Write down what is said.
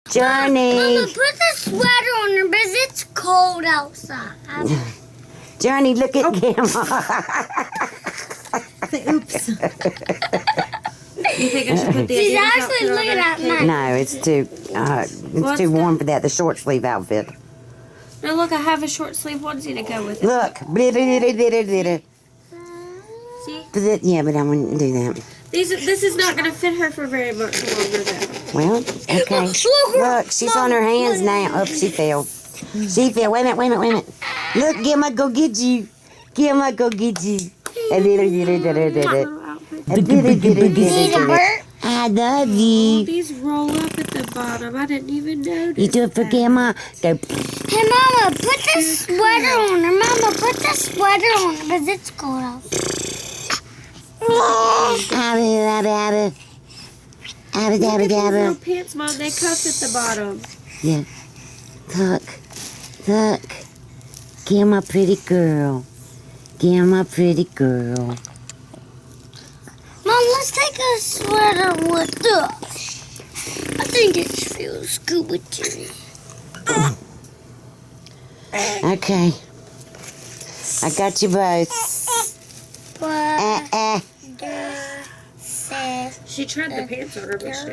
Journee. Mama, put the sweater on her because it's cold outside. Journee, look at Grandma. Say oops. You think I should put the She's Adidas actually outfit on looking there? at mine. No, it's too warm for that. The short sleeve outfit. No, look, I have a short sleeve onesie to go with it. Look. See? Yeah, but I wouldn't do that. This is not going to fit her for very much longer, though. Well, okay. Look, she's on her hands now. Oh, she fell. She fell. Wait a minute. Look, Grandma, go get you. Grandma, go get you. My little outfit. I love Oh, you. these roll up at the bottom. I didn't even notice. You do it for Grandma. Go. Hey, Mama, put the sweater on her. Mama, put the sweater on her because it's cold outside. Look at these little pants, Mom. They cuff at the bottom. Yeah. Look. Grandma, pretty girl. Grandma, pretty girl. Mom, let's take a sweater with us. I think it feels good with Journee. Okay. I got you both. But Eh. says She tried the pants on her, but she